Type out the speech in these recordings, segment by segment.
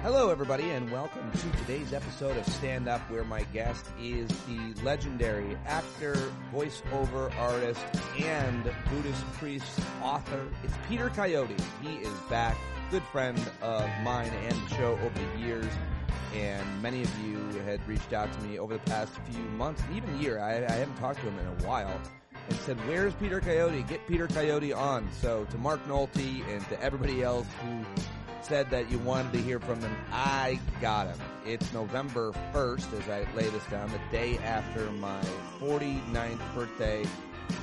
Hello, everybody, and welcome to today's episode of Stand Up, where my guest is the legendary actor, voiceover artist, and Buddhist priest author. It's Peter Coyote. He is back, good friend of mine and the show over the years, and many of you had reached out to me over the past few months, and even a year. I haven't talked to him in a while, and said, where's Peter Coyote? Get Peter Coyote on. So to Mark Nolte and to everybody else who said that you wanted to hear from him, I got him. It's November 1st, as I lay this down, the day after my 49th birthday,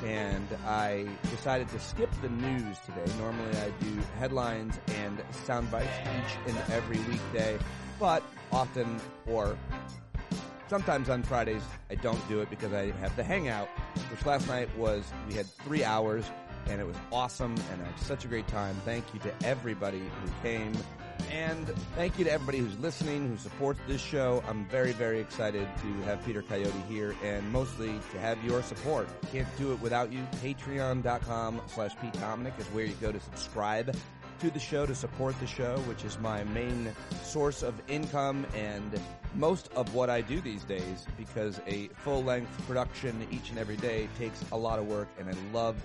and I decided to skip the news today. Normally I do headlines and sound bites each and every weekday, but often, or sometimes on Fridays, I don't do it because I have the hangout, which last night we had 3 hours, and it was awesome, and I had such a great time. Thank you to everybody who came, and thank you to everybody who's listening, who supports this show. I'm very, very excited to have Peter Coyote here, and mostly to have your support. Can't do it without you. Patreon.com/Pete Dominic is where you go to subscribe to the show, to support the show, which is my main source of income and most of what I do these days, because a full-length production each and every day takes a lot of work, and I love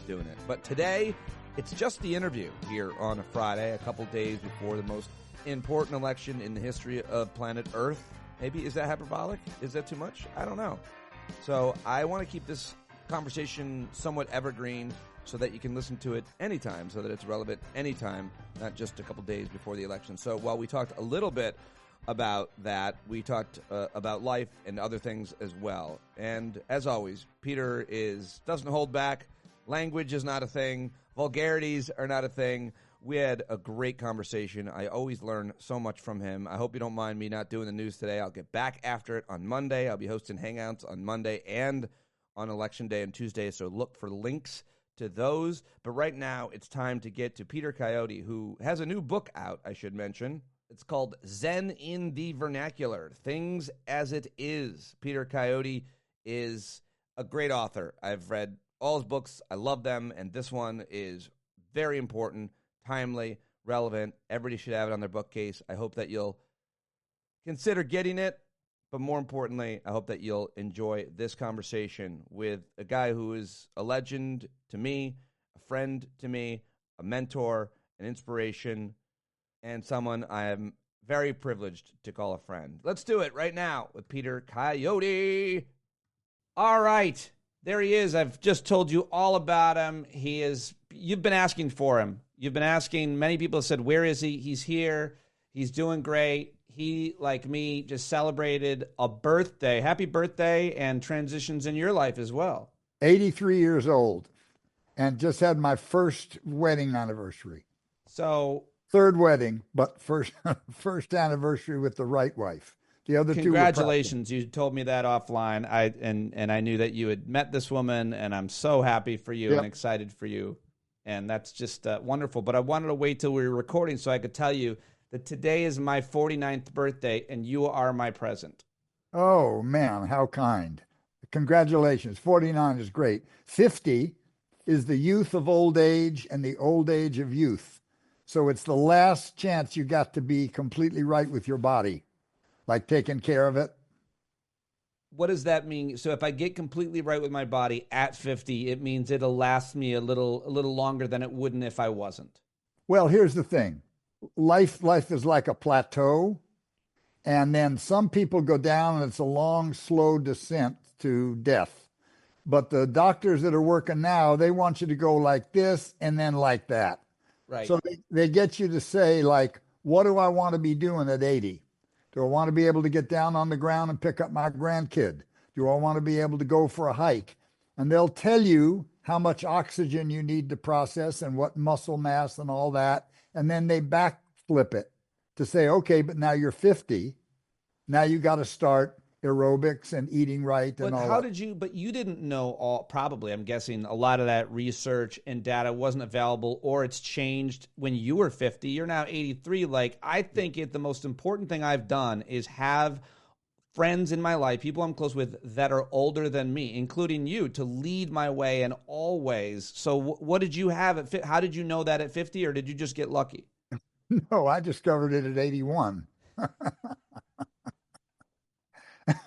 doing it. But today, it's just the interview here on a Friday, a couple days before the most important election in the history of planet Earth. Maybe, is that hyperbolic? Is that too much? I don't know. So I want to keep this conversation somewhat evergreen, so that you can listen to it anytime, so that it's relevant anytime, not just a couple days before the election. So while we talked a little bit about that, we talked about life and other things as well. And as always, Peter doesn't hold back. Language is not a thing. Vulgarities are not a thing. We had a great conversation. I always learn so much from him. I hope you don't mind me not doing the news today. I'll get back after it on Monday. I'll be hosting Hangouts on Monday and on Election Day and Tuesday, so look for links to those. But right now, it's time to get to Peter Coyote, who has a new book out, I should mention. It's called Zen in the Vernacular, Things as It Is. Peter Coyote is a great author. I've read all his books. I love them, and this one is very important, timely, relevant. Everybody should have it on their bookcase. I hope that you'll consider getting it. But more importantly, I hope that you'll enjoy this conversation with a guy who is a legend to me, a friend to me, a mentor, an inspiration, and someone I am very privileged to call a friend. Let's do it right now with Peter Coyote. All right, there he is. I've just told you all about him. You've been asking for him. You've been asking. Many people have said, where is he? He's here. He's doing great. He, like me, just celebrated a birthday. Happy birthday, and transitions in your life as well. 83 years old, and just had my first wedding anniversary. So, third wedding, but first anniversary with the right wife. The other congratulations. You told me that offline. I knew that you had met this woman, and I'm so happy for you and excited for you. And that's just wonderful. But I wanted to wait till we were recording so I could tell you that today is my 49th birthday, and you are my present. Oh, man, how kind. Congratulations. 49 is great. 50 is the youth of old age and the old age of youth. So it's the last chance you got to be completely right with your body, like taking care of it. What does that mean? So if I get completely right with my body at 50, it means it'll last me a little longer than it wouldn't if I wasn't. Well, here's the thing. Life is like a plateau, and then some people go down, and it's a long, slow descent to death. But the doctors that are working now, they want you to go like this and then like that. Right. So they get you to say, like, what do I want to be doing at 80? Do I want to be able to get down on the ground and pick up my grandkid? Do I want to be able to go for a hike? And they'll tell you how much oxygen you need to process and what muscle mass and all that. And then they backflip it to say, okay, but now you're 50. Now you got to start aerobics and eating right and all that. But you didn't know probably, I'm guessing, a lot of that research and data wasn't available, or it's changed when you were 50. You're now 83. Like, I think the most important thing I've done is have friends in my life, people I'm close with that are older than me, including you, to lead my way and always. So what did you have how did you know that at 50, or did you just get lucky? No, I discovered it at 81.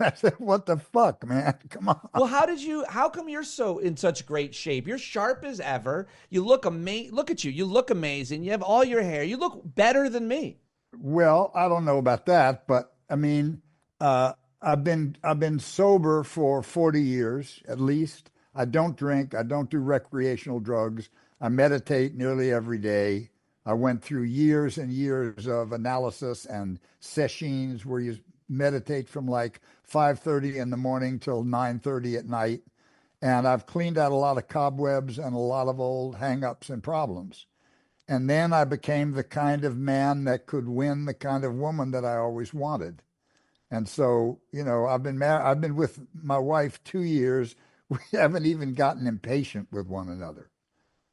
I said, what the fuck, man? Come on. Well, how come you're so in such great shape? You're sharp as ever. You look look at you. You look amazing. You have all your hair. You look better than me. Well, I don't know about that, but I mean, I've been sober for 40 years at least. I don't drink. I don't do recreational drugs. I meditate nearly every day. I went through years and years of analysis and sessions where you meditate from like 5:30 in the morning till 9:30 at night. And I've cleaned out a lot of cobwebs and a lot of old hangups and problems. And then I became the kind of man that could win the kind of woman that I always wanted. And so, I've been with my wife 2 years. We haven't even gotten impatient with one another.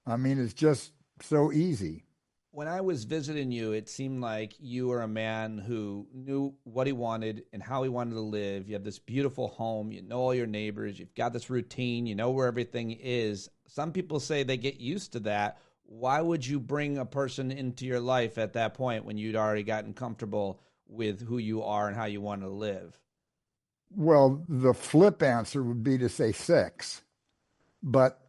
I mean, it's just so easy. When I was visiting you, it seemed like you were a man who knew what he wanted and how he wanted to live. You have this beautiful home. You know all your neighbors. You've got this routine. You know where everything is. Some people say they get used to that. Why would you bring a person into your life at that point when you'd already gotten comfortable with who you are and how you want to live? Well, the flip answer would be to say sex. But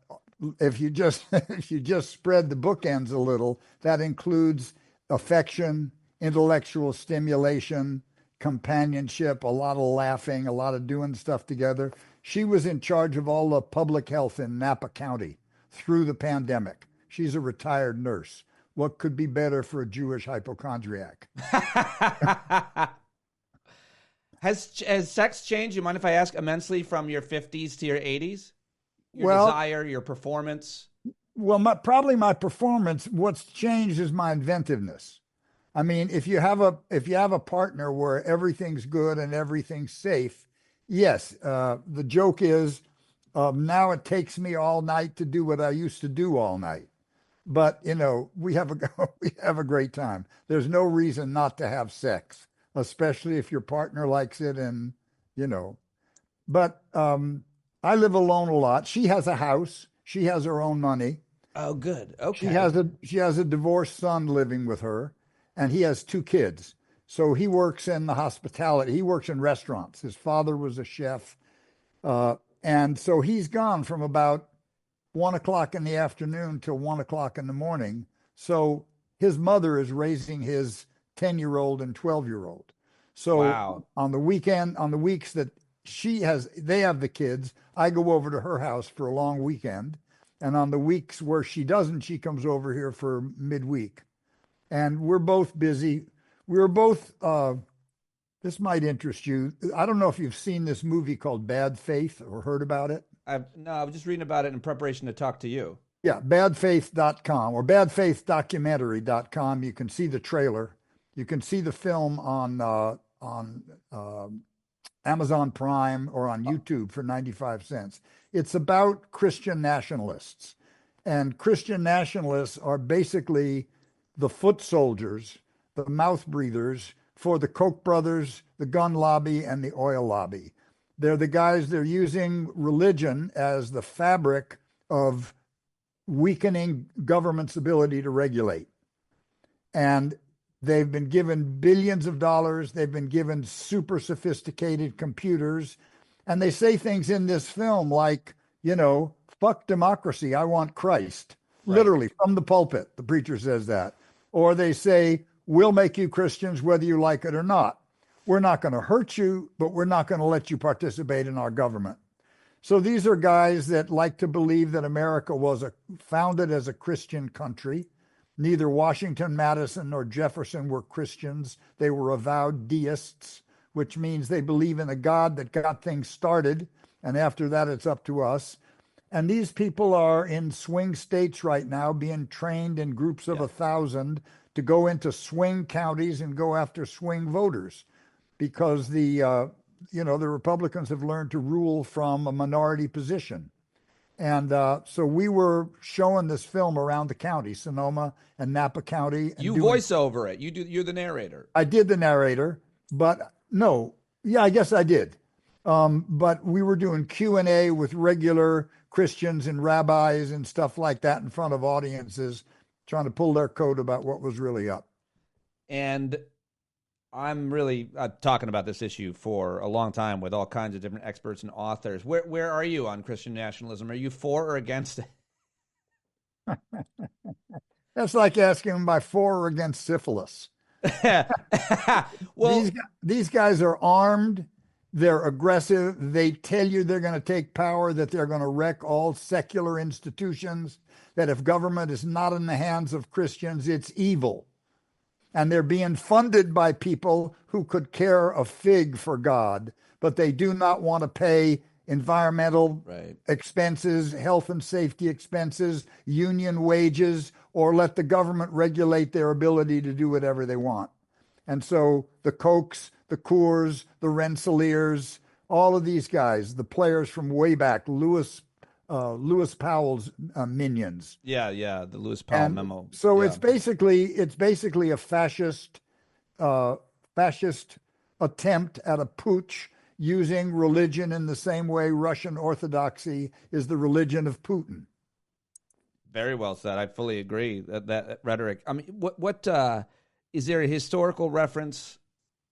if you just if you just spread the bookends a little, that includes affection, intellectual stimulation, companionship, a lot of laughing, a lot of doing stuff together. She was in charge of all the public health in Napa County through the pandemic. She's a retired nurse. What could be better for a Jewish hypochondriac? Has sex changed? You mind if I ask immensely from your 50s to your 80s? Your Well, desire, your performance? well, probably my performance. What's changed is my inventiveness. I mean, if you have a partner where everything's good and everything's safe, yes. The joke is now it takes me all night to do what I used to do all night. But we have a we have a great time. There's no reason not to have sex, especially if your partner likes it, and you know. But I live alone a lot. She has a house. She has her own money. Oh, good. She Okay. has a divorced son living with her, and he has two kids. So he works in the hospitality. He works in restaurants. His father was a chef, and so he's gone from about 1 o'clock in the afternoon till 1 o'clock in the morning. So his mother is raising his 10-year-old and 12-year-old. So Wow. on the weekend, on the weeks that they have the kids, I go over to her house for a long weekend. And on the weeks where she doesn't, she comes over here for midweek. And we're both busy. We're both, this might interest you. I don't know if you've seen this movie called Bad Faith or heard about it. No, I was just reading about it in preparation to talk to you. Yeah, badfaith.com or badfaithdocumentary.com. You can see the trailer. You can see the film on Amazon Prime or on YouTube for 95 cents. It's about Christian nationalists. And Christian nationalists are basically the foot soldiers, the mouth breathers for the Koch brothers, the gun lobby, and the oil lobby. They're the guys, they're using religion as the fabric of weakening government's ability to regulate. And they've been given billions of dollars. They've been given super sophisticated computers. And they say things in this film like, fuck democracy, I want Christ. Right. Literally from the pulpit, the preacher says that. Or they say, we'll make you Christians whether you like it or not. We're not going to hurt you, but we're not going to let you participate in our government. So these are guys that like to believe that America was founded as a Christian country. Neither Washington, Madison, nor Jefferson were Christians. They were avowed deists, which means they believe in a God that got things started, and after that it's up to us. And these people are in swing states right now, being trained in groups of 1,000 to go into swing counties and go after swing voters, because the Republicans have learned to rule from a minority position. And so we were showing this film around the county, Sonoma and Napa County. And You voice over it. You're the narrator. I did the narrator, but no, yeah, I guess I did. But we were doing Q&A with regular Christians and rabbis and stuff like that in front of audiences, trying to pull their coat about what was really up. And I'm really talking about this issue for a long time with all kinds of different experts and authors. Where are you on Christian nationalism? Are you for or against it? That's like asking them by for or against syphilis. Well, these guys are armed. They're aggressive. They tell you they're going to take power, that they're going to wreck all secular institutions, that if government is not in the hands of Christians, it's evil. And they're being funded by people who could care a fig for God, but they do not want to pay environmental expenses, health and safety expenses, union wages, or let the government regulate their ability to do whatever they want. And so the Kochs, the Coors, the Rensselaers, all of these guys, the players from way back, Lewis Powell's minions. Yeah, the Lewis Powell memo. So it's basically a fascist attempt at a putsch using religion in the same way Russian Orthodoxy is the religion of Putin. Very well said. I fully agree that rhetoric. I mean, what is there a historical reference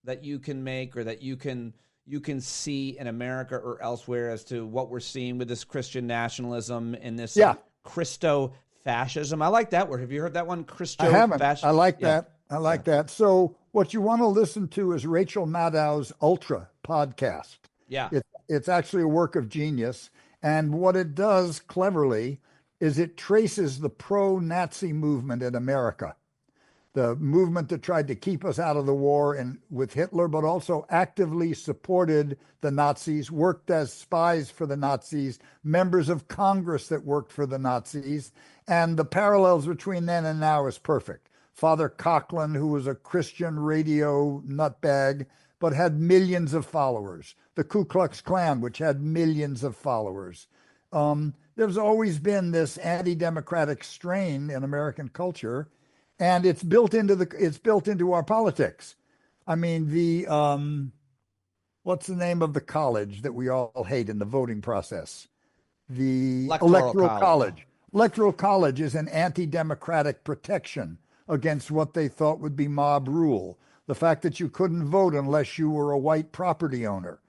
that you can make or that you can see in America or elsewhere as to what we're seeing with this Christian nationalism and this Christo-fascism? I like that word. Have you heard that one? Christo-fascism? I haven't. I like that. I like that. So what you want to listen to is Rachel Maddow's Ultra podcast. Yeah. It's actually a work of genius. And what it does cleverly is it traces the pro-Nazi movement in America, the movement that tried to keep us out of the war with Hitler, but also actively supported the Nazis, worked as spies for the Nazis, members of Congress that worked for the Nazis. And the parallels between then and now is perfect. Father Coughlin, who was a Christian radio nutbag, but had millions of followers. The Ku Klux Klan, which had millions of followers. There's always been this anti-democratic strain in American culture, and it's built into our politics. I mean, what's the name of the college that we all hate in the voting process? The Electoral College. Electoral College is an anti-democratic protection against what they thought would be mob rule. The fact that you couldn't vote unless you were a white property owner.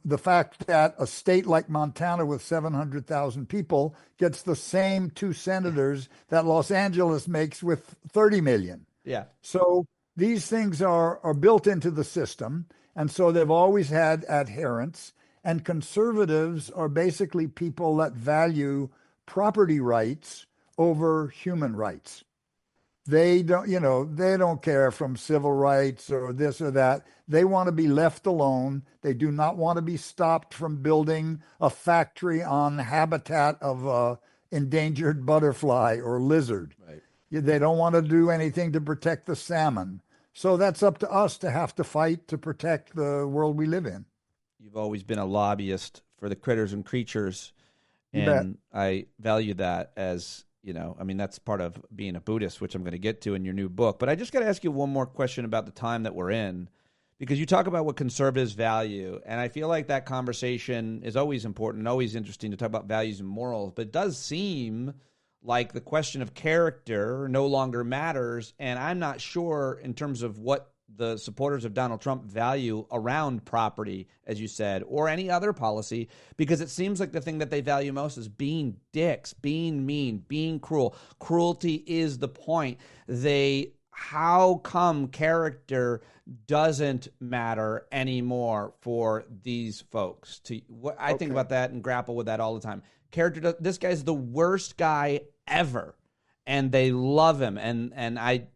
The fact that a state like Montana with 700,000 people gets the same 2 senators that Los Angeles makes with 30 million. Yeah. So these things are built into the system. And so they've always had adherents. And conservatives are basically people that value property rights over human rights. They don't care from civil rights or this or that. They want to be left alone. They do not want to be stopped from building a factory on habitat of a endangered butterfly or lizard. Right. They don't want to do anything to protect the salmon. So that's up to us to have to fight to protect the world we live in. You've always been a lobbyist for the critters and creatures, and I value that as, that's part of being a Buddhist, which I'm going to get to in your new book. But I just got to ask you one more question about the time that we're in, because you talk about what conservatives value, and I feel like that conversation is always important and always interesting to talk about values and morals, but it does seem like the question of character no longer matters, and I'm not sure in terms of what the supporters of Donald Trump value around property, as you said, or any other policy, because it seems like the thing that they value most is being dicks, being mean, being cruel. Cruelty is the point. How come character doesn't matter anymore for these folks? I think about that and grapple with that all the time. This guy's the worst guy ever, and they love him, and I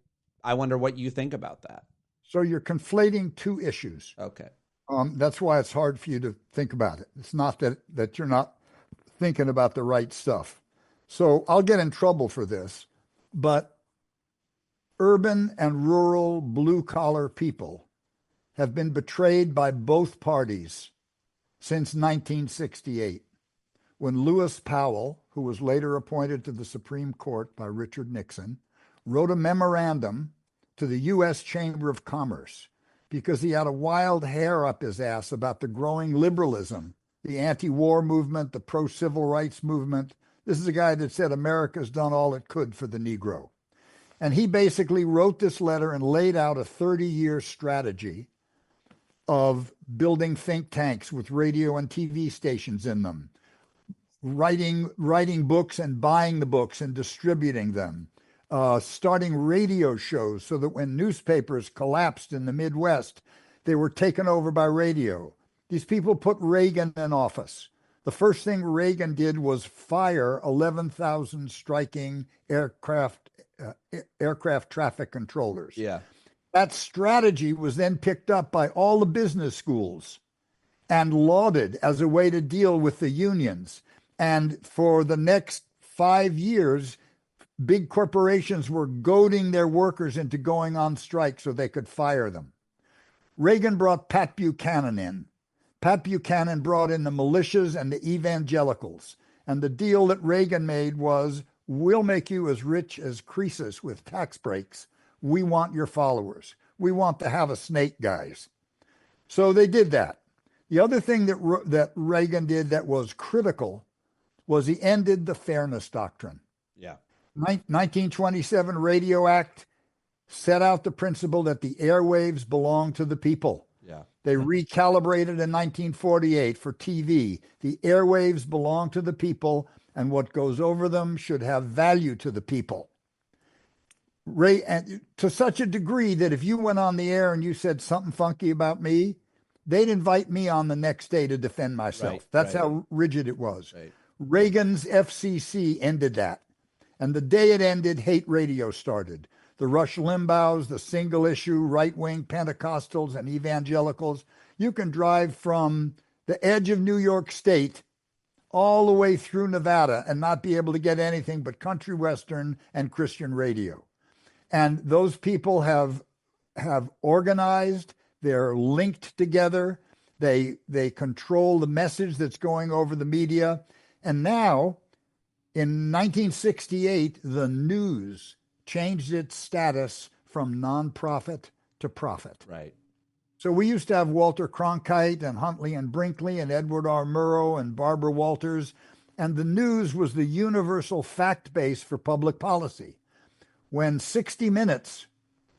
wonder what you think about that. So you're conflating two issues. Okay. That's why it's hard for you to think about it. It's not that you're not thinking about the right stuff. So I'll get in trouble for this, but urban and rural blue-collar people have been betrayed by both parties since 1968, when Lewis Powell, who was later appointed to the Supreme Court by Richard Nixon, wrote a memorandum to the U.S. Chamber of Commerce because he had a wild hair up his ass about the growing liberalism, the anti-war movement, the pro-civil rights movement. This is a guy that said America's done all it could for the Negro. And he basically wrote this letter and laid out a 30-year strategy of building think tanks with radio and TV stations in them, writing books and buying the books and distributing them, starting radio shows so that when newspapers collapsed in the Midwest, they were taken over by radio. These people put Reagan in office. The first thing Reagan did was fire 11,000 striking aircraft traffic controllers. Yeah. That strategy was then picked up by all the business schools and lauded as a way to deal with the unions. And for the next 5 years, big corporations were goading their workers into going on strike so they could fire them. Reagan brought Pat Buchanan in. Pat Buchanan brought in the militias and the evangelicals. And the deal that Reagan made was, we'll make you as rich as Croesus with tax breaks. We want your followers. We want to have a snake, guys. So they did that. The other thing that Reagan did that was critical was he ended the fairness doctrine. Yeah. 1927 Radio Act set out the principle that the airwaves belong to the people. Yeah. They recalibrated in 1948 for TV. The airwaves belong to the people, and what goes over them should have value to the people. And to such a degree that if you went on the air and you said something funky about me, they'd invite me on the next day to defend myself. Right, That's right. how rigid it was. Right. Reagan's FCC ended that. And the day it ended, hate radio started. The Rush Limbaughs, the single issue, right-wing Pentecostals and evangelicals. You can drive from the edge of New York State all the way through Nevada and not be able to get anything but country western and Christian radio. And those people have organized, they're linked together, they control the message that's going over the media. And now, in 1968, the news changed its status from nonprofit to profit. Right. So we used to have Walter Cronkite and Huntley and Brinkley and Edward R. Murrow and Barbara Walters, and the news was the universal fact base for public policy. When 60 Minutes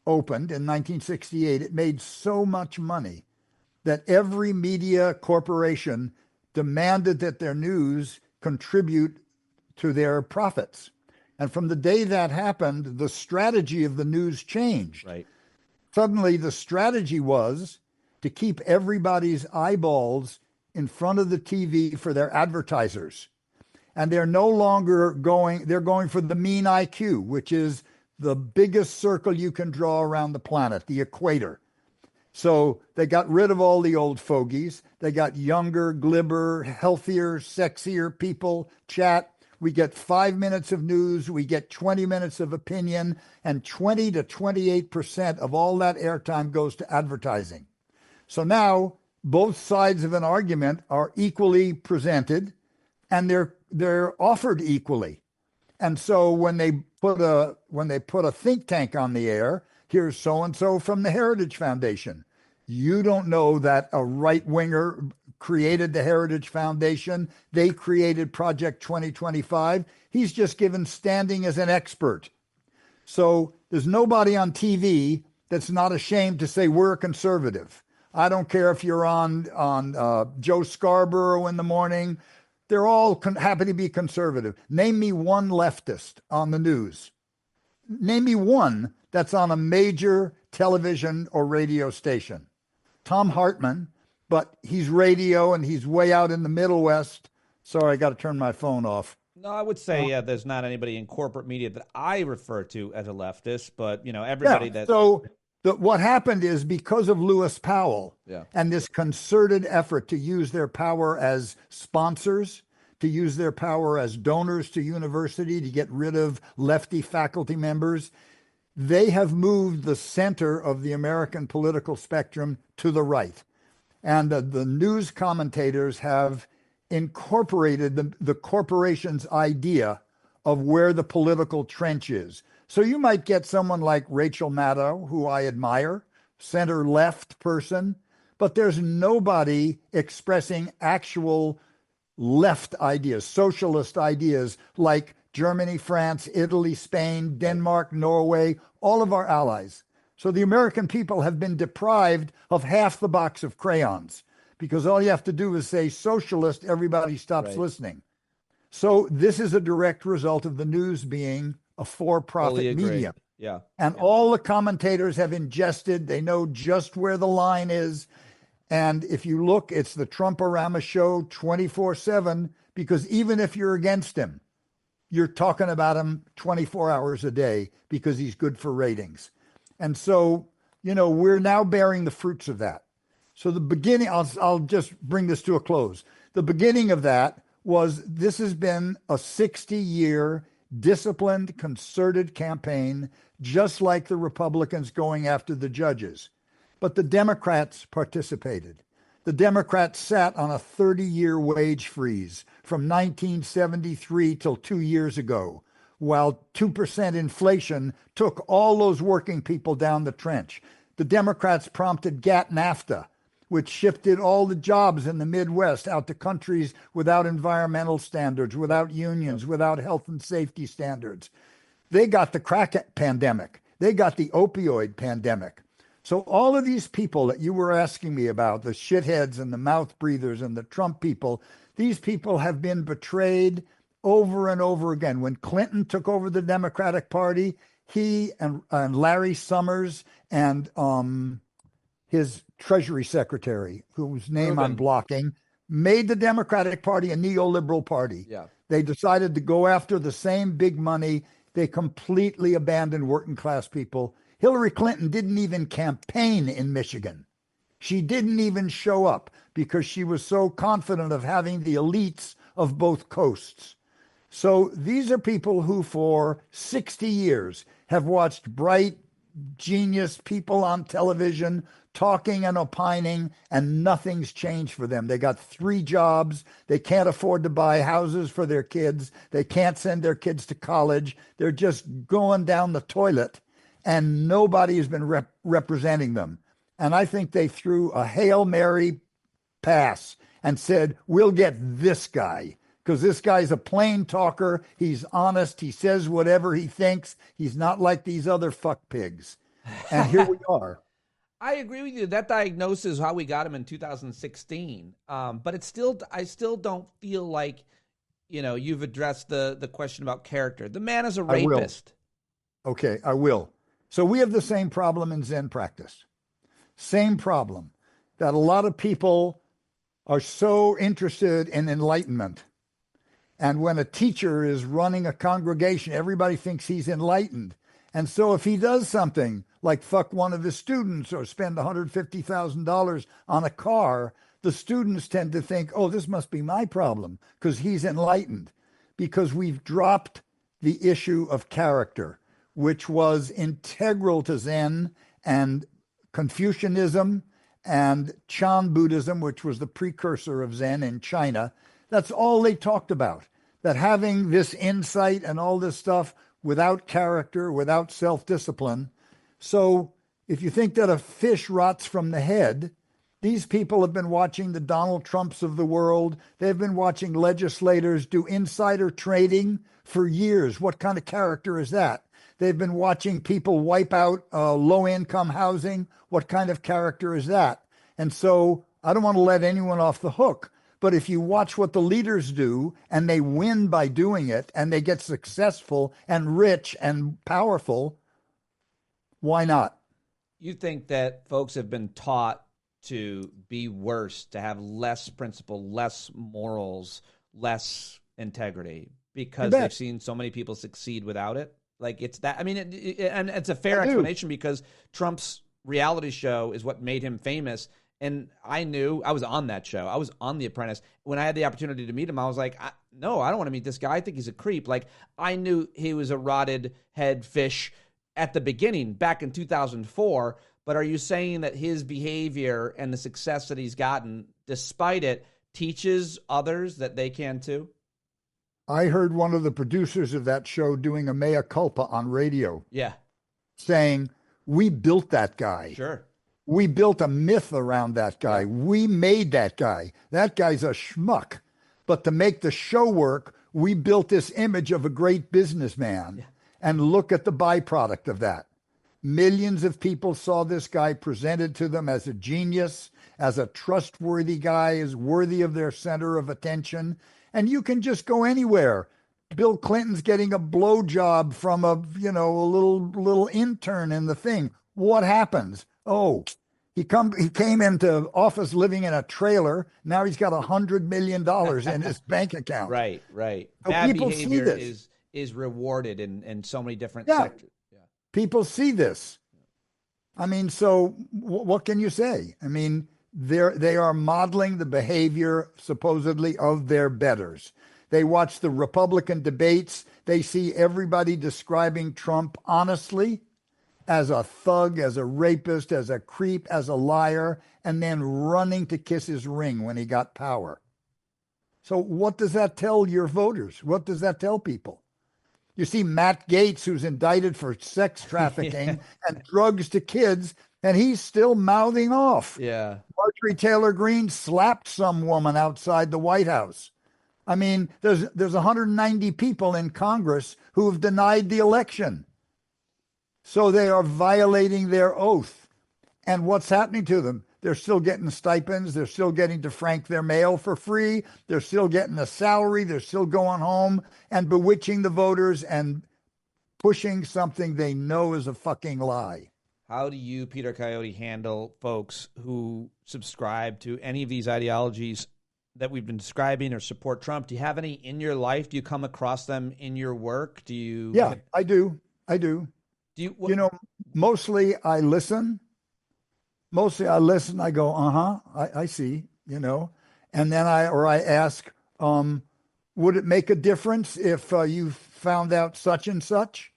opened in 1968, it made so much money that every media corporation demanded that their news contribute to their profits. And from the day that happened, the strategy of the news changed. Right. Suddenly, the strategy was to keep everybody's eyeballs in front of the TV for their advertisers. And they're no longer they're going for the mean IQ, which is the biggest circle you can draw around the planet, the equator. So they got rid of all the old fogies. They got younger, glibber, healthier, sexier people chat. We get 5 minutes of news, we get 20 minutes of opinion, and 20 to 28% of all that airtime goes to advertising. So now both sides of an argument are equally presented, and they're offered equally. And so when they put a think tank on the air, here's so-and-so from the Heritage Foundation. You don't know that a right-winger created the Heritage Foundation. They created Project 2025. He's just given standing as an expert. So there's nobody on TV that's not ashamed to say we're a conservative. I don't care if you're on Joe Scarborough in the morning. They're all happy to be conservative. Name me one leftist on the news. Name me one that's on a major television or radio station. Tom Hartman, but he's radio and he's way out in the Middle West. Sorry, I got to turn my phone off. No, I would say there's not anybody in corporate media that I refer to as a leftist, but everybody that. So what happened is because of Lewis Powell and this concerted effort to use their power as sponsors, to use their power as donors to university, to get rid of lefty faculty members, they have moved the center of the American political spectrum to the right. And the news commentators have incorporated the corporation's idea of where the political trench is. So you might get someone like Rachel Maddow, who I admire, center-left person, but there's nobody expressing actual left ideas, socialist ideas like Germany, France, Italy, Spain, Denmark, Norway, all of our allies. So the American people have been deprived of half the box of crayons because all you have to do is say socialist, everybody stops listening. So this is a direct result of the news being a for-profit medium. Yeah. And all the commentators have ingested, they know just where the line is. And if you look, it's the Trump-orama show 24/7, because even if you're against him, you're talking about him 24 hours a day because he's good for ratings. And so, we're now bearing the fruits of that. So the beginning, I'll just bring this to a close. The beginning of that was, this has been a 60-year disciplined, concerted campaign, just like the Republicans going after the judges. But the Democrats participated. The Democrats sat on a 30-year wage freeze from 1973 till 2 years ago, while 2% inflation took all those working people down the trench. The Democrats prompted GATT-NAFTA, which shifted all the jobs in the Midwest out to countries without environmental standards, without unions, without health and safety standards. They got the crack pandemic. They got the opioid pandemic. So all of these people that you were asking me about, the shitheads and the mouth breathers and the Trump people, these people have been betrayed over and over again. When Clinton took over the Democratic Party, he and Larry Summers and his Treasury Secretary, whose name I'm blocking, made the Democratic Party a neoliberal party. Yeah. They decided to go after the same big money. They completely abandoned working class people. Hillary Clinton didn't even campaign in Michigan. She didn't even show up because she was so confident of having the elites of both coasts. So these are people who for 60 years have watched bright, genius people on television talking and opining, and nothing's changed for them. They got 3 jobs. They can't afford to buy houses for their kids. They can't send their kids to college. They're just going down the toilet, and nobody has been representing them. And I think they threw a Hail Mary pass and said, we'll get this guy, because this guy's a plain talker. He's honest. He says whatever he thinks. He's not like these other fuck pigs. And here we are. I agree with you. That diagnosis is how we got him in 2016. But I still don't feel like, you've addressed the question about character. The man is a rapist. Okay, I will. So we have the same problem in Zen practice. Same problem, that a lot of people are so interested in enlightenment. And when a teacher is running a congregation, everybody thinks he's enlightened. And so if he does something like fuck one of his students or spend $150,000 on a car, the students tend to think, oh, this must be my problem because he's enlightened. Because we've dropped the issue of character, which was integral to Zen and Confucianism and Chan Buddhism, which was the precursor of Zen in China. That's all they talked about, that having this insight and all this stuff without character, without self-discipline. So if you think that a fish rots from the head, these people have been watching the Donald Trumps of the world. They've been watching legislators do insider trading for years. What kind of character is that? They've been watching people wipe out low-income housing. What kind of character is that? And so I don't want to let anyone off the hook. But if you watch what the leaders do and they win by doing it and they get successful and rich and powerful, why not? You think that folks have been taught to be worse, to have less principle, less morals, less integrity because they've seen so many people succeed without it? Like it's that, I mean, and it's a fair explanation because Trump's reality show is what made him famous. And I knew, I was on that show. I was on The Apprentice. When I had the opportunity to meet him, I was like, no, I don't want to meet this guy. I think he's a creep. Like, I knew he was a rotted head fish at the beginning, back in 2004. But are you saying that his behavior and the success that he's gotten, despite it, teaches others that they can too? I heard one of the producers of that show doing a mea culpa on radio. Yeah. Saying, we built that guy. Sure. We built a myth around that guy. We made that guy. That guy's a schmuck. But to make the show work, we built this image of a great businessman, and look at the byproduct of that. Millions of people saw this guy presented to them as a genius, as a trustworthy guy, is worthy of their center of attention. And you can just go anywhere. Bill Clinton's getting a blowjob from a little intern in the thing. What happens? Oh, he came into office living in a trailer. Now he's got $100 million in his bank account. Right. So Bad people behavior see this. is rewarded in so many different sectors. Yeah. People see this. I mean, so what can you say? I mean, they are modeling the behavior supposedly of their betters. They watch the Republican debates. They see everybody describing Trump honestly as a thug, as a rapist, as a creep, as a liar, and then running to kiss his ring when he got power. So what does that tell your voters? What does that tell people? You see Matt Gaetz, who's indicted for sex trafficking and drugs to kids, and he's still mouthing off. Yeah. Marjorie Taylor Greene slapped some woman outside the White House. I mean, there's 190 people in Congress who have denied the election. So they are violating their oath. And what's happening to them? They're still getting stipends. They're still getting to frank their mail for free. They're still getting a salary. They're still going home and bewitching the voters and pushing something they know is a fucking lie. How do you, Peter Coyote, handle folks who subscribe to any of these ideologies that we've been describing or support Trump? Do you have any in your life? Do you come across them in your work? Do you? Yeah, I do. Do you? Mostly I listen. I go, I see, and then I ask, would it make a difference if you found out such and such?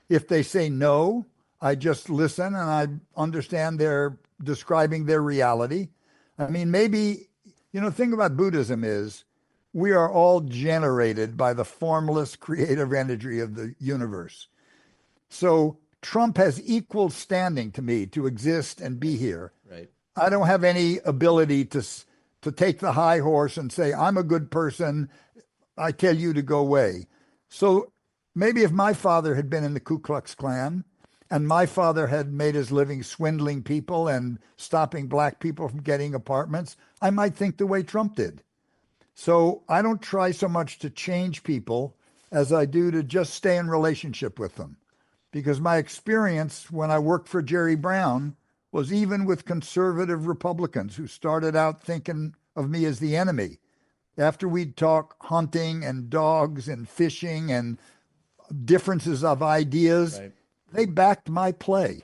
If they say no, I just listen and I understand they're describing their reality. I mean, maybe, the thing about Buddhism is we are all generated by the formless creative energy of the universe. So Trump has equal standing to me to exist and be here. Right. I don't have any ability to take the high horse and say, I'm a good person. I tell you to go away. So maybe if my father had been in the Ku Klux Klan and my father had made his living swindling people and stopping black people from getting apartments, I might think the way Trump did. So I don't try so much to change people as I do to just stay in relationship with them. Because my experience when I worked for Jerry Brown was even with conservative Republicans who started out thinking of me as the enemy. After we'd talk hunting and dogs and fishing and differences of ideas, right, they backed my play.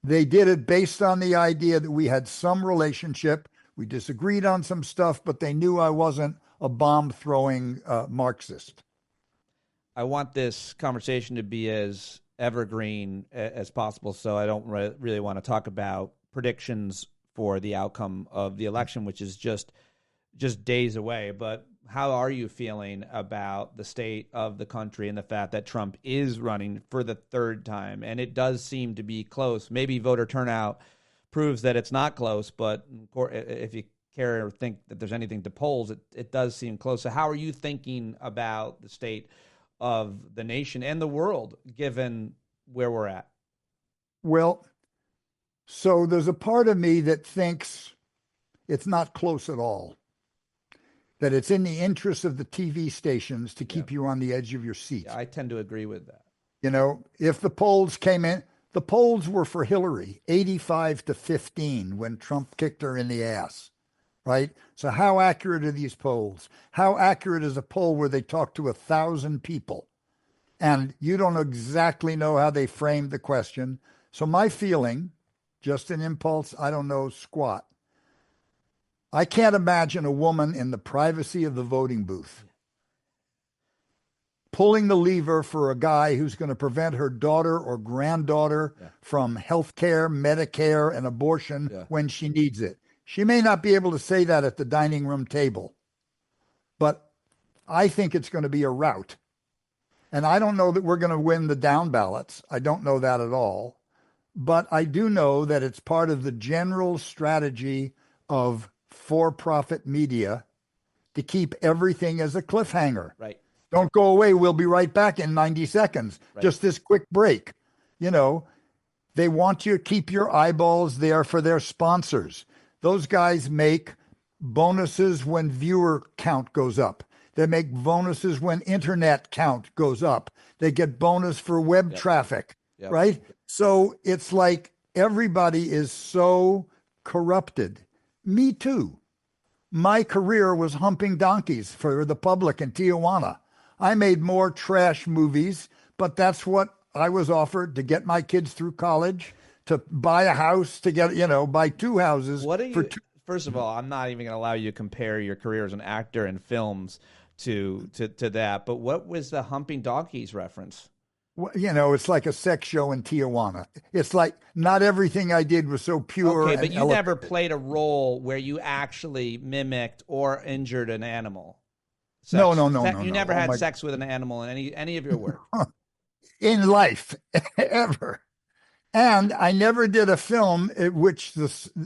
They did it based on the idea that we had some relationship. We disagreed on some stuff, but they knew I wasn't a bomb-throwing Marxist. I want this conversation to be as evergreen as possible, so I don't really want to talk about predictions for the outcome of the election, which is just days away. But how are you feeling about the state of the country and the fact that Trump is running for the third time? And it does seem to be close. Maybe voter turnout proves that it's not close, but if you care or think that there's anything to polls, it does seem close. So how are you thinking about the state of the nation and the world, given where we're at? Well, so there's a part of me that thinks it's not close at all, that it's in the interest of the TV stations to keep you on the edge of your seat. Yeah, I tend to agree with that. If the polls came in, the polls were for Hillary, 85-15 when Trump kicked her in the ass. Right? So how accurate are these polls? How accurate is a poll where they talk to 1,000 people and you don't exactly know how they framed the question? So my feeling, just an impulse, I don't know squat. I can't imagine a woman in the privacy of the voting booth pulling the lever for a guy who's going to prevent her daughter or granddaughter from health care, Medicare, and abortion when she needs it. She may not be able to say that at the dining room table, but I think it's going to be a rout. And I don't know that we're going to win the down ballots. I don't know that at all. But I do know that it's part of the general strategy of for-profit media to keep everything as a cliffhanger. Right. Don't go away. We'll be right back in 90 seconds. Right. Just this quick break. You know, they want you to keep your eyeballs there for their sponsors. Those guys make bonuses when viewer count goes up. They make bonuses when internet count goes up. They get bonus for web traffic, right? So it's like everybody is so corrupted. Me too. My career was humping donkeys for the public in Tijuana. I made more trash movies, but that's what I was offered to get my kids through college, to buy a house, to get, buy two houses. What are you, first of all, I'm not even going to allow you to compare your career as an actor in films to that, but what was the humping donkeys reference? Well, it's like a sex show in Tijuana. It's like not everything I did was so pure. Okay, but you elevated. never played a role where you actually mimicked or injured an animal. No. You never had sex with an animal in any of your work. In life, ever. And I never did a film at which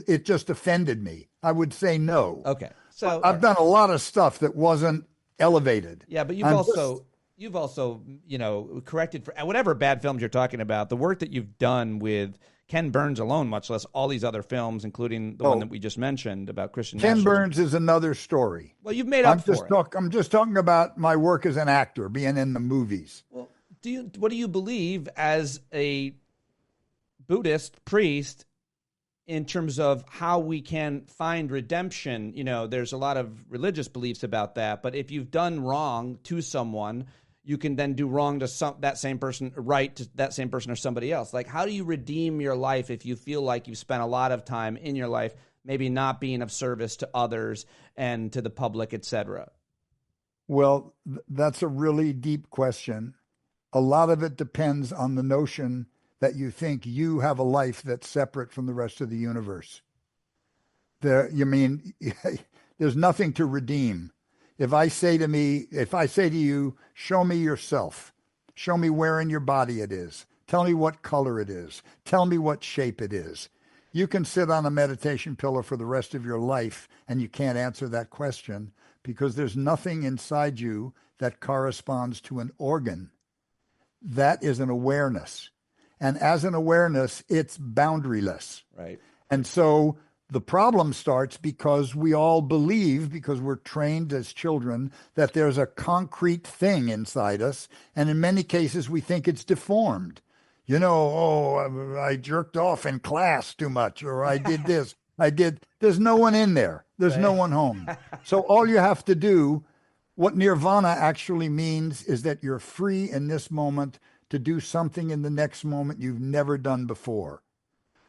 it just offended me. I would say no. Okay. So I've done a lot of stuff that wasn't elevated. Yeah, but you've also, corrected for whatever bad films you're talking about. The work that you've done with Ken Burns alone, much less all these other films, including the one that we just mentioned about Christian Ken nationalism. Burns is another story. Well, you've made up for it. I'm just talking about my work as an actor, being in the movies. Well, what do you believe as a Buddhist priest in terms of how we can find redemption? There's a lot of religious beliefs about that, but if you've done wrong to someone, you can then do wrong to that same person, right to that same person or somebody else. Like, how do you redeem your life if you feel like you've spent a lot of time in your life maybe not being of service to others and to the public, etc.? Well, that's a really deep question. A lot of it depends on the notion that you think you have a life that's separate from the rest of the universe. There's nothing to redeem. If I say to you, show me yourself, show me where in your body it is, tell me what color it is, tell me what shape it is. You can sit on a meditation pillow for the rest of your life and you can't answer that question because there's nothing inside you that corresponds to an organ. That is an awareness. And as an awareness, it's boundaryless. Right. And so the problem starts because we all believe, because we're trained as children, that there's a concrete thing inside us. And in many cases, we think it's deformed. I jerked off in class too much, or I did this. There's no one in there. There's no one home. So all you have to do, what nirvana actually means, is that you're free in this moment to do something in the next moment you've never done before.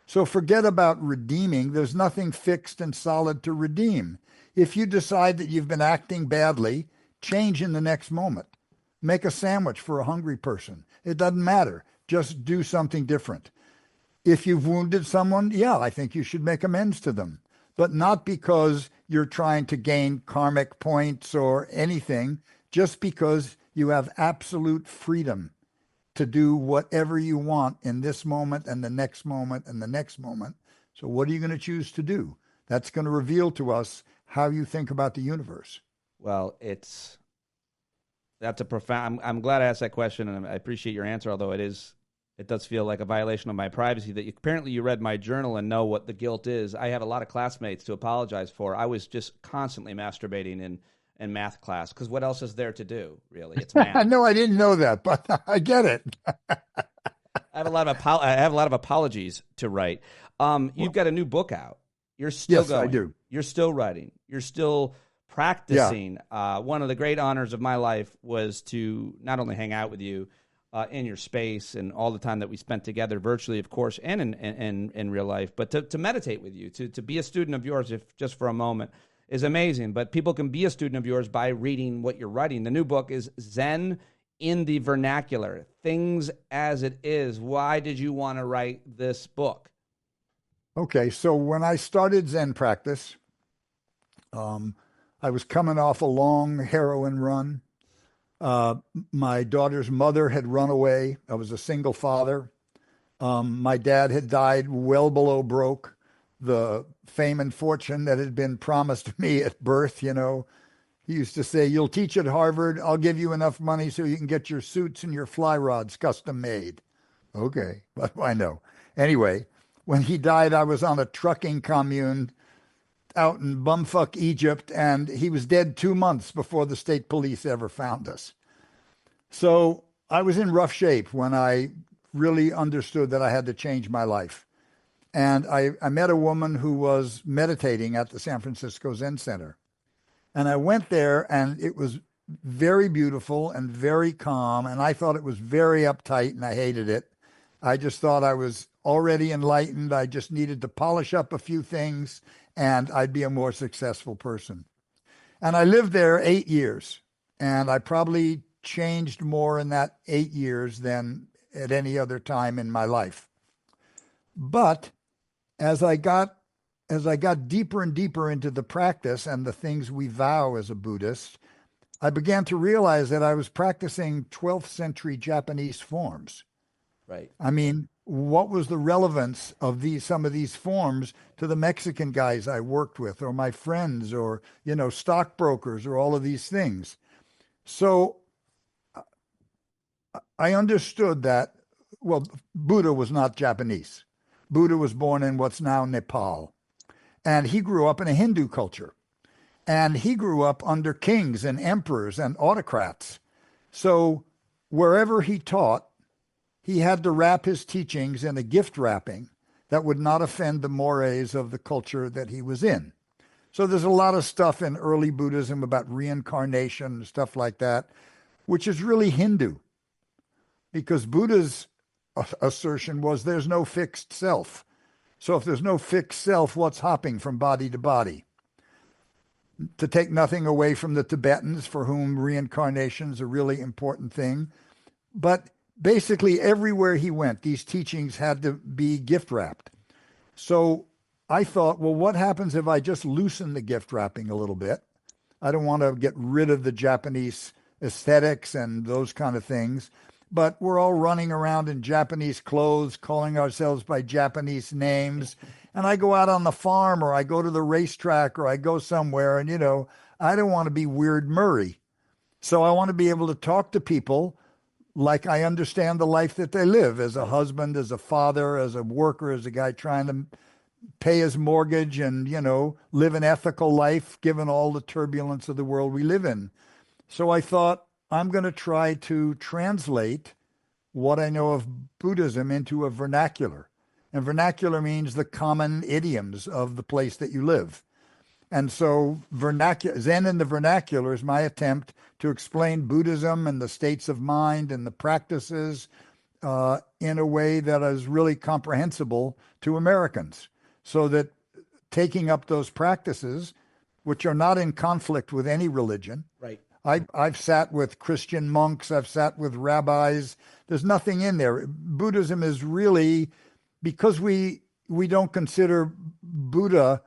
So forget about redeeming. There's nothing fixed and solid to redeem. If you decide that you've been acting badly, change in the next moment. Make a sandwich for a hungry person. It doesn't matter. Just do something different. If you've wounded someone, I think you should make amends to them. But not because you're trying to gain karmic points or anything, just because you have absolute freedom to do whatever you want in this moment and the next moment and the next moment. So what are you going to choose to do? That's going to reveal to us how you think about the universe. Well, that's a profound, I'm glad I asked that question, and I appreciate your answer, although it does feel like a violation of my privacy that apparently you read my journal and know what the guilt is. I have a lot of classmates to apologize for. I was just constantly masturbating in math class, because what else is there to do, really? It's math. No, I didn't know that, but I get it. I have a lot of apologies to write. You've got a new book out. You're still going. Yes, I do. You're still writing. You're still practicing. Yeah. One of the great honors of my life was to not only hang out with you in your space and all the time that we spent together virtually, of course, and in real life, but to meditate with you, to be a student of yours, if just for a moment, is amazing. But people can be a student of yours by reading what you're writing. The new book is Zen in the Vernacular, Things as It Is. Why did you want to write this book? Okay, so when I started Zen practice, I was coming off a long heroin run. My daughter's mother had run away. I was a single father. My dad had died well below broke. The fame and fortune that had been promised to me at birth, He used to say, "You'll teach at Harvard. I'll give you enough money so you can get your suits and your fly rods custom made." Okay, what do I know? Anyway, when he died, I was on a trucking commune out in bumfuck Egypt, and he was dead 2 months before the state police ever found us. So I was in rough shape when I really understood that I had to change my life. And I met a woman who was meditating at the San Francisco Zen Center. And I went there, and it was very beautiful and very calm. And I thought it was very uptight, and I hated it. I just thought I was already enlightened. I just needed to polish up a few things, and I'd be a more successful person. And I lived there 8 years, and I probably changed more in that 8 years than at any other time in my life. But as I got deeper and deeper into the practice and the things we vow as a Buddhist, I began to realize that I was practicing 12th century Japanese forms. Right. I mean, what was the relevance of some of these forms to the Mexican guys I worked with, or my friends, or, stockbrokers, or all of these things? So I understood that, well, Buddha was not Japanese. Buddha was born in what's now Nepal. And he grew up in a Hindu culture. And he grew up under kings and emperors and autocrats. So wherever he taught, he had to wrap his teachings in a gift wrapping that would not offend the mores of the culture that he was in. So there's a lot of stuff in early Buddhism about reincarnation and stuff like that, which is really Hindu. Because Buddha's assertion was there's no fixed self. So if there's no fixed self, what's hopping from body to body? To take nothing away from the Tibetans, for whom reincarnation is a really important thing. But basically everywhere he went, these teachings had to be gift wrapped. So I thought, well, what happens if I just loosen the gift wrapping a little bit? I don't want to get rid of the Japanese aesthetics and those kind of things. But we're all running around in Japanese clothes, calling ourselves by Japanese names. And I go out on the farm, or I go to the racetrack, or I go somewhere, and, I don't want to be Weird Murray. So I want to be able to talk to people like I understand the life that they live, as a husband, as a father, as a worker, as a guy trying to pay his mortgage and, live an ethical life, given all the turbulence of the world we live in. So I thought, I'm going to try to translate what I know of Buddhism into a vernacular. And vernacular means the common idioms of the place that you live. And so Zen in the vernacular is my attempt to explain Buddhism and the states of mind and the practices in a way that is really comprehensible to Americans, so that taking up those practices, which are not in conflict with any religion. Right. I've sat with Christian monks. I've sat with rabbis. There's nothing in there. Buddhism is really, because we don't consider Buddha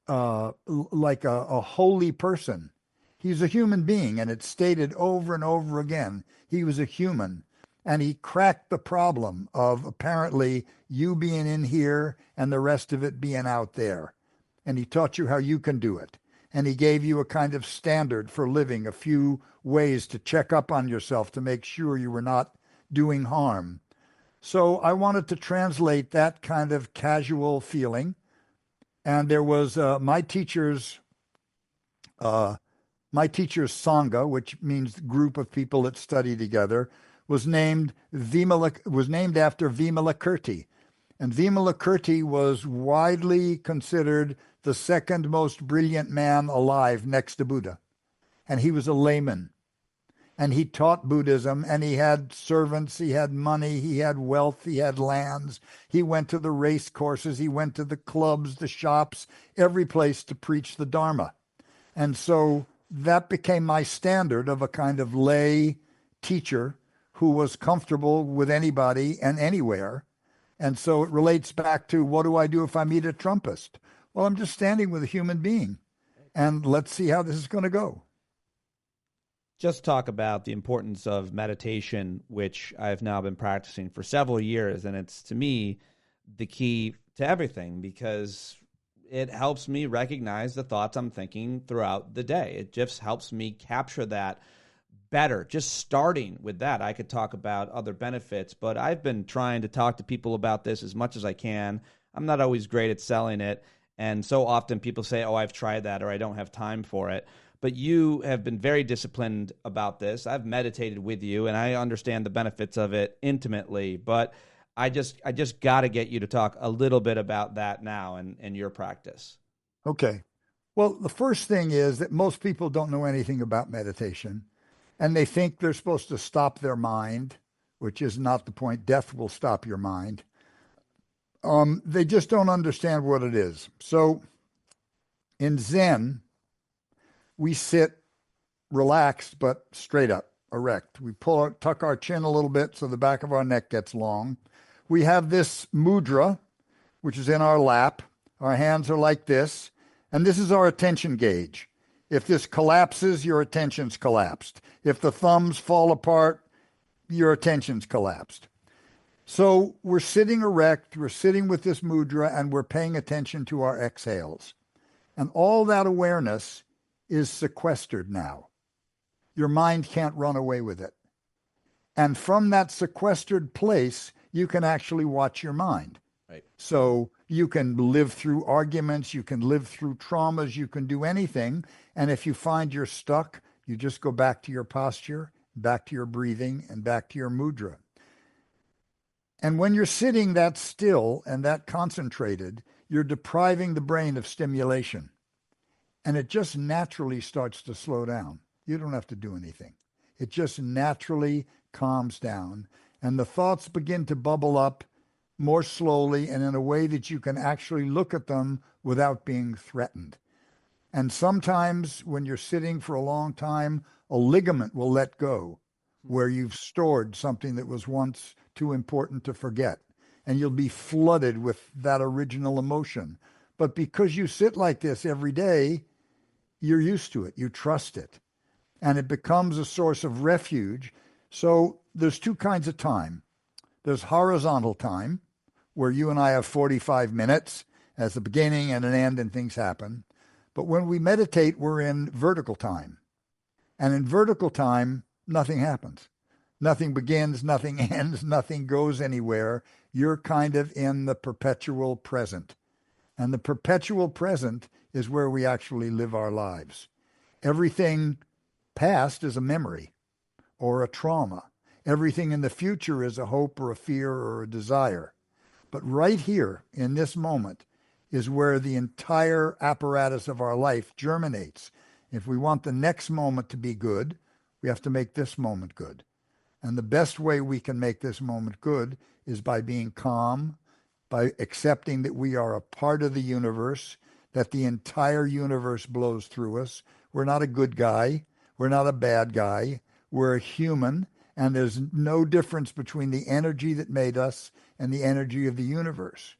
like a holy person. He's a human being, and it's stated over and over again. He was a human, and he cracked the problem of apparently you being in here and the rest of it being out there. And he taught you how you can do it. And he gave you a kind of standard for living, a few ways to check up on yourself to make sure you were not doing harm. So I wanted to translate that kind of casual feeling. And there was my teacher's Sangha, which means group of people that study together, was named after Vimalakirti. And Vimalakirti was widely considered the second most brilliant man alive next to Buddha. And he was a layman. And he taught Buddhism, and he had servants, he had money, he had wealth, he had lands. He went to the race courses, he went to the clubs, the shops, every place to preach the Dharma. And so that became my standard of a kind of lay teacher who was comfortable with anybody and anywhere. And so it relates back to, what do I do if I meet a Trumpist? Well, I'm just standing with a human being, and let's see how this is going to go. Just talk about the importance of meditation, which I've now been practicing for several years, and it's, to me, the key to everything, because it helps me recognize the thoughts I'm thinking throughout the day. It just helps me capture that better. Just starting with that, I could talk about other benefits, but I've been trying to talk to people about this as much as I can. I'm not always great at selling it. And so often people say, oh, I've tried that, or I don't have time for it. But you have been very disciplined about this. I've meditated with you, and I understand the benefits of it intimately. But I just got to get you to talk a little bit about that now and your practice. Okay. Well, the first thing is that most people don't know anything about meditation, and they think they're supposed to stop their mind, which is not the point. Death will stop your mind. They just don't understand what it is. So in Zen, we sit relaxed, but straight up, erect. We tuck our chin a little bit so the back of our neck gets long. We have this mudra, which is in our lap. Our hands are like this, and this is our attention gauge. If this collapses, your attention's collapsed. If the thumbs fall apart, your attention's collapsed. So we're sitting erect, we're sitting with this mudra, and we're paying attention to our exhales. And all that awareness is sequestered now. Your mind can't run away with it. And from that sequestered place, you can actually watch your mind. Right. So you can live through arguments, you can live through traumas, you can do anything. And if you find you're stuck, you just go back to your posture, back to your breathing, and back to your mudra. And when you're sitting that still and that concentrated, you're depriving the brain of stimulation. And it just naturally starts to slow down. You don't have to do anything. It just naturally calms down. And the thoughts begin to bubble up more slowly and in a way that you can actually look at them without being threatened. And sometimes when you're sitting for a long time, a ligament will let go where you've stored something that was once too important to forget. And you'll be flooded with that original emotion. But because you sit like this every day, you're used to it, you trust it, and it becomes a source of refuge. So there's two kinds of time. There's horizontal time, where you and I have 45 minutes as the beginning and an end and things happen. But when we meditate, we're in vertical time. And in vertical time, nothing happens. Nothing begins, nothing ends, nothing goes anywhere. You're kind of in the perpetual present. And the perpetual present is where we actually live our lives. Everything past is a memory or a trauma. Everything in the future is a hope or a fear or a desire. But right here in this moment is where the entire apparatus of our life germinates. If we want the next moment to be good, we have to make this moment good. And the best way we can make this moment good is by being calm, by accepting that we are a part of the universe, that the entire universe blows through us. We're not a good guy. We're not a bad guy. We're a human, and there's no difference between the energy that made us and the energy of the universe.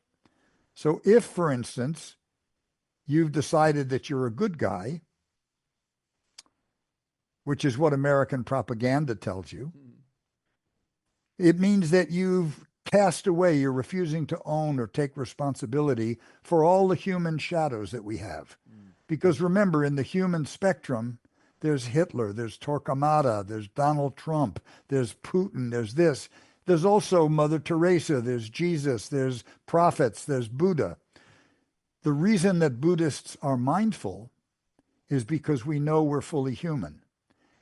So if, for instance, you've decided that you're a good guy, which is what American propaganda tells you, it means that you've cast away, you're refusing to own or take responsibility for all the human shadows that we have. Because remember, in the human spectrum, there's Hitler, there's Torquemada, there's Donald Trump, there's Putin, there's this. There's also Mother Teresa, there's Jesus, there's prophets, there's Buddha. The reason that Buddhists are mindful is because we know we're fully human.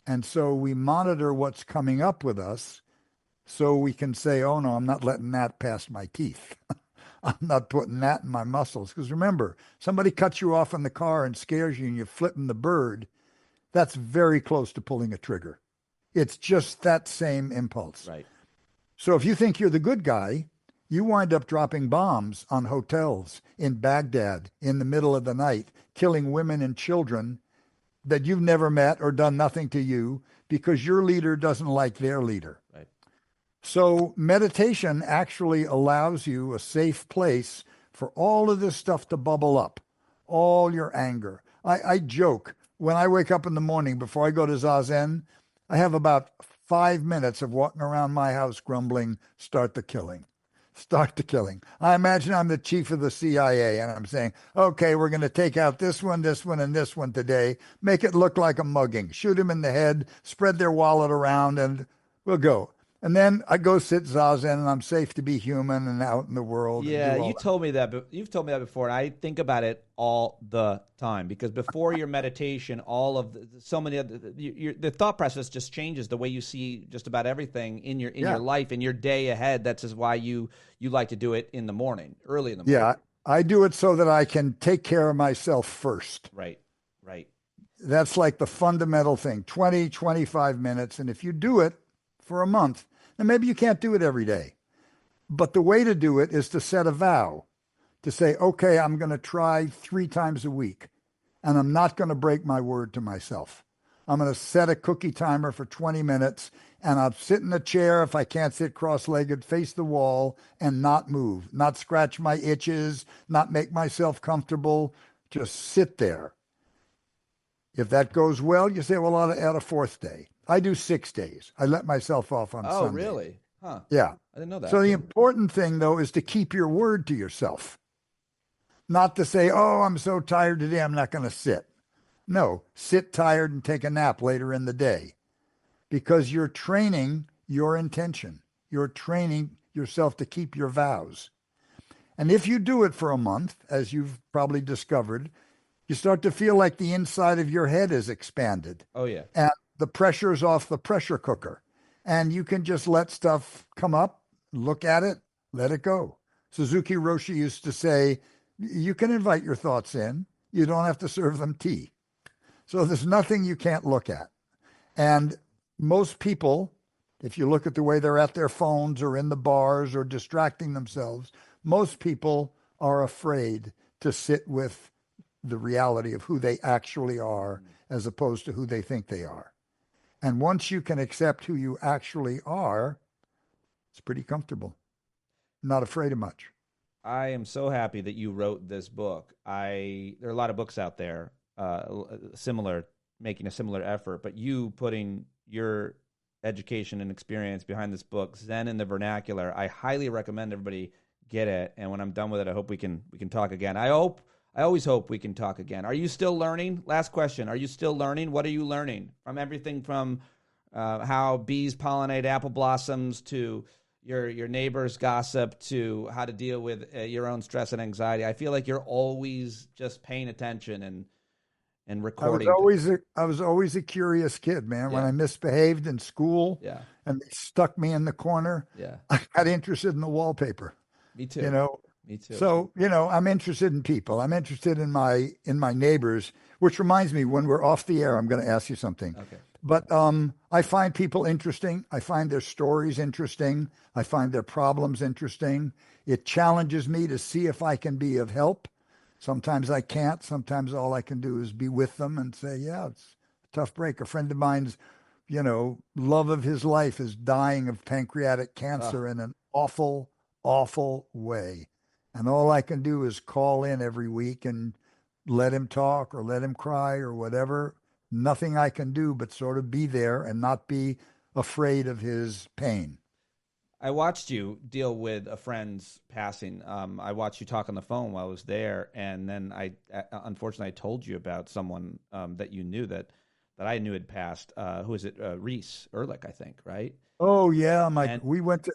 And so we monitor what's coming up with us so we can say, oh no, I'm not letting that past my teeth. I'm not putting that in my muscles. Because remember, somebody cuts you off in the car and scares you and you're flipping the bird. That's very close to pulling a trigger. It's just that same impulse. Right. So if you think you're the good guy, you wind up dropping bombs on hotels in Baghdad in the middle of the night, killing women and children that you've never met or done nothing to you because your leader doesn't like their leader. Right. So meditation actually allows you a safe place for all of this stuff to bubble up, all your anger. I joke, when I wake up in the morning before I go to Zazen, I have about 5 minutes of walking around my house grumbling, start the killing. start the killing. I imagine I'm the chief of the CIA and I'm saying, okay, we're going to take out this one, and this one today. Make it look like a mugging. Shoot him in the head, spread their wallet around, and we'll go. And then I go sit zazen, and I'm safe to be human and out in the world. Yeah, and do all you told me that, but you've told me that before, and I think about it all the time because before your meditation, all of so many other the thought process just changes the way you see just about everything in your life, in your day ahead. That's just why you like to do it in the morning, early in the morning. Yeah, I do it so that I can take care of myself first. Right. That's like the fundamental thing, 20, 25 minutes. And if you do it for a month, and maybe you can't do it every day, but the way to do it is to set a vow, to say, okay, I'm going to try 3 times a week, and I'm not going to break my word to myself. I'm going to set a cookie timer for 20 minutes, and I'll sit in a chair if I can't sit cross-legged, face the wall, and not move, not scratch my itches, not make myself comfortable, just sit there. If that goes well, you say, well, I'll add a 4th day. I do 6 days. I let myself off on Sunday. Oh, really? Huh. Yeah. I didn't know that. So the important thing, though, is to keep your word to yourself. Not to say, oh, I'm so tired today, I'm not going to sit. No, sit tired and take a nap later in the day because you're training your intention. You're training yourself to keep your vows. And if you do it for a month, as you've probably discovered, you start to feel like the inside of your head is expanded. Oh, yeah. And the pressure's off the pressure cooker. And you can just let stuff come up, look at it, let it go. Suzuki Roshi used to say, you can invite your thoughts in. You don't have to serve them tea. So there's nothing you can't look at. And most people, if you look at the way they're at their phones or in the bars or distracting themselves, most people are afraid to sit with the reality of who they actually are as opposed to who they think they are. And once you can accept who you actually are, it's pretty comfortable. Not afraid of much. I am so happy that you wrote this book. There are a lot of books out there, similar, making a similar effort, but you putting your education and experience behind this book, Zen in the Vernacular, I highly recommend everybody get it. And when I'm done with it, I hope we can talk again. I always hope we can talk again. Are you still learning? Last question. Are you still learning? What are you learning? From everything from how bees pollinate apple blossoms to your neighbor's gossip to how to deal with your own stress and anxiety. I feel like you're always just paying attention and recording. I was always a curious kid, man. Yeah. When I misbehaved in school and they stuck me in the corner, I got interested in the wallpaper. Me too. Me too. So, I'm interested in people. I'm interested in my neighbors, which reminds me, when we're off the air, I'm going to ask you something. Okay. But I find people interesting. I find their stories interesting. I find their problems interesting. It challenges me to see if I can be of help. Sometimes I can't. Sometimes all I can do is be with them and say, yeah, it's a tough break. A friend of mine's, love of his life is dying of pancreatic cancer in an awful, awful way. And all I can do is call in every week and let him talk or let him cry or whatever. Nothing I can do but sort of be there and not be afraid of his pain. I watched you deal with a friend's passing. I watched you talk on the phone while I was there, and then unfortunately, I told you about someone that you knew that I knew had passed. Who is it? Reese Ehrlich, I think, right? Oh yeah, we went to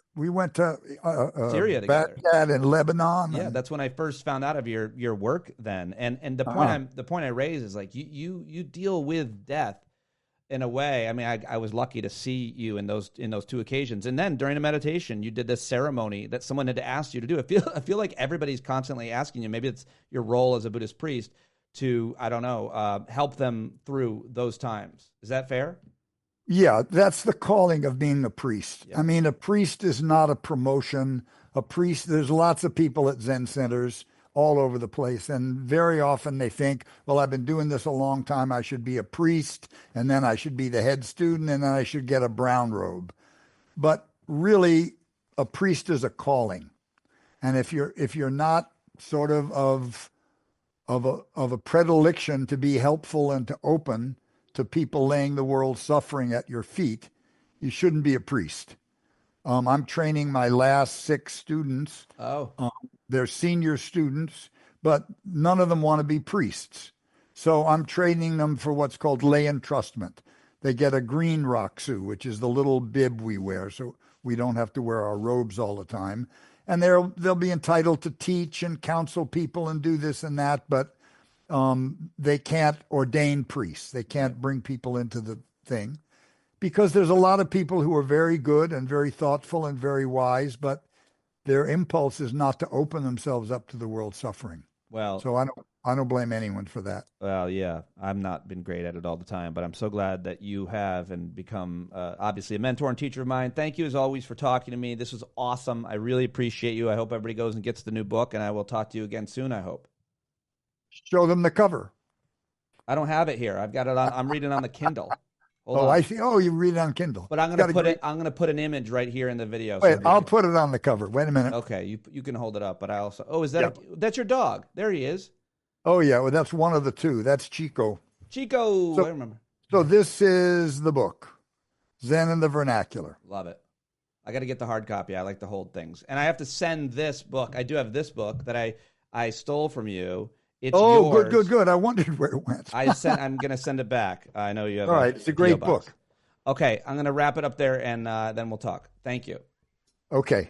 Syria together. Baghdad and Lebanon. Yeah, that's when I first found out of your work then. And the point I raise is like you deal with death in a way. I mean, I was lucky to see you in those 2 occasions. And then during a meditation, you did this ceremony that someone had asked you to do. I feel like everybody's constantly asking you. Maybe it's your role as a Buddhist priest to, I don't know, help them through those times. Is that fair? Yeah, that's the calling of being a priest. Yeah. I mean, a priest is not a promotion. A priest, there's lots of people at Zen centers all over the place. And very often they think, well, I've been doing this a long time. I should be a priest, and then I should be the head student, and then I should get a brown robe. But really, a priest is a calling. And if you're not sort of a predilection to be helpful and to open to people laying the world's suffering at your feet, you shouldn't be a priest. I'm training my last 6 students. Oh. They're senior students, but none of them want to be priests. So I'm training them for what's called lay entrustment. They get a green rakshu, which is the little bib we wear, so we don't have to wear our robes all the time. And they'll be entitled to teach and counsel people and do this and that, but they can't ordain priests. They can't bring people into the thing, because there's a lot of people who are very good and very thoughtful and very wise, but their impulse is not to open themselves up to the world's suffering. Well, so I don't blame anyone for that. Well, yeah, I've not been great at it all the time, but I'm so glad that you have and become obviously a mentor and teacher of mine. Thank you as always for talking to me. This was awesome. I really appreciate you. I hope everybody goes and gets the new book, and I will talk to you again soon, I hope. Show them the cover. I don't have it here. I've got it on. I'm reading on the Kindle. Hold on. I see. Oh, you read it on Kindle. But I'm going to put an image right here in the video. Wait, I'll put it on the cover. Wait a minute. Okay, you can hold it up, but I also. Oh, is that that's your dog? There he is. Oh yeah, well that's one of the 2. That's Chico. Chico, I remember. So this is the book, Zen in the Vernacular. Love it. I got to get the hard copy. I like to hold things, and I have to send this book. I do have this book that I stole from you. It's yours. Good. I wondered where it went. I'm going to send it back. I know you have. All right, it's a great book. Okay, I'm going to wrap it up there, and then we'll talk. Thank you. Okay.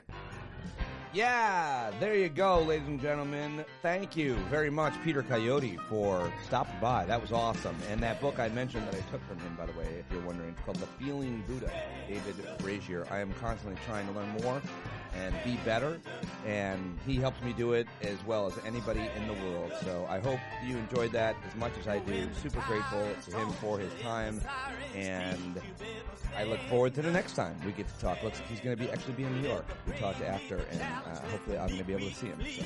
Yeah, there you go, ladies and gentlemen. Thank you very much, Peter Coyote, for stopping by. That was awesome. And that book I mentioned that I took from him, by the way, if you're wondering, it's called The Feeling Buddha, David Brazier. I am constantly trying to learn more and be better, and he helps me do it as well as anybody in the world. So I hope you enjoyed that as much as I do. Super grateful to him for his time, and I look forward to the next time we get to talk. Looks like he's going to actually be in New York. We talked after, and hopefully I'm going to be able to see him. So,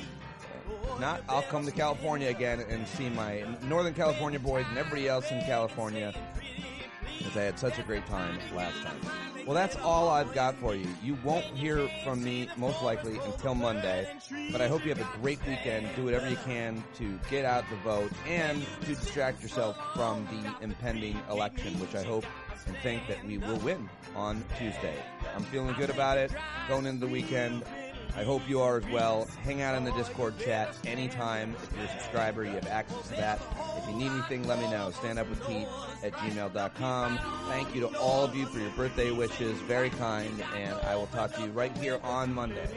if not, I'll come to California again and see my Northern California boys and everybody else in California, because I had such a great time last time. Well, that's all I've got for you. You won't hear from me, most likely, until Monday, but I hope you have a great weekend. Do whatever you can to get out the vote and to distract yourself from the impending election, which I hope and think that we will win on Tuesday. I'm feeling good about it going into the weekend. I hope you are as well. Hang out in the Discord chat anytime. If you're a subscriber, you have access to that. If you need anything, let me know. standupwithpete@gmail.com. Thank you to all of you for your birthday wishes. Very kind. And I will talk to you right here on Monday.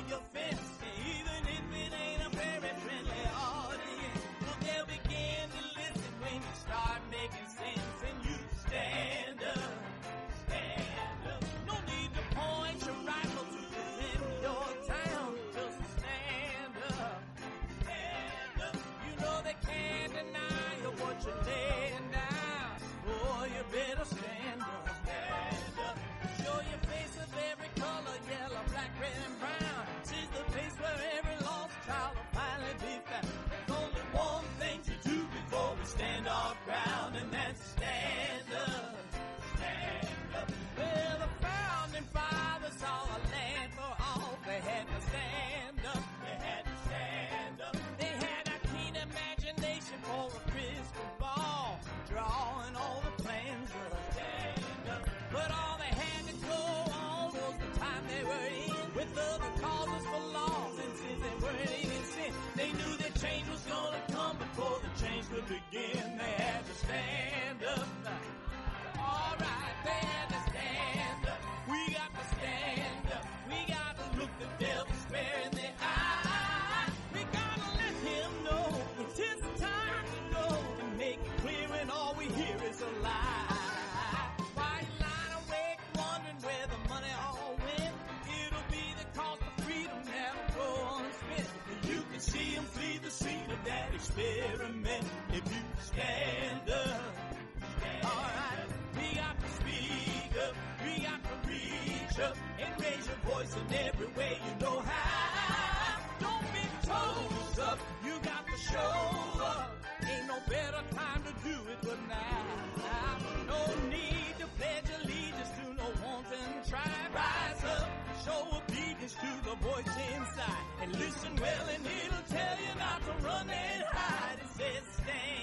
Your fence, even if it ain't a very friendly audience, well, they'll begin to listen when you start making sense, and you stand up. No need to point your rifle to defend your town, just stand up. You know they can't deny you what you're laying down. Oh, you better stand up. Show your face of every color, yellow, black, red, and brown. She's the place where every lost child will finally be found. There's only one thing to do before we stand our ground, and that's stand up. Stand up. Well, the founding fathers saw a land for all. They had to stand up. They had to stand up. They had a keen imagination for a crystal ball, drawing all the plans of stand up. But all they had to go on was the time they were in with other causes for laws, and since they weren't even sin, they knew that change was gonna come before the change could begin. They had to stand up. All right, they had to stand up. We got to stand up. We got to look the devil square in the eye. We gotta let him know it's his time to go, and make it clear when all we hear is a lie. Why you lying awake wondering where the money all went? It'll be the cost of freedom that'll go unspent. You can see him flee the scene of that experiment if you stand up. Alright, we got to speak up, we got to reach up, and raise your voice in every way you know how. Don't be toes up, you got to show up. Ain't no better time to do it but now. No need to pledge allegiance to no wanton tribe. Rise up, show obedience to the voice inside, and listen well and it'll tell you not to run and hide. It says stand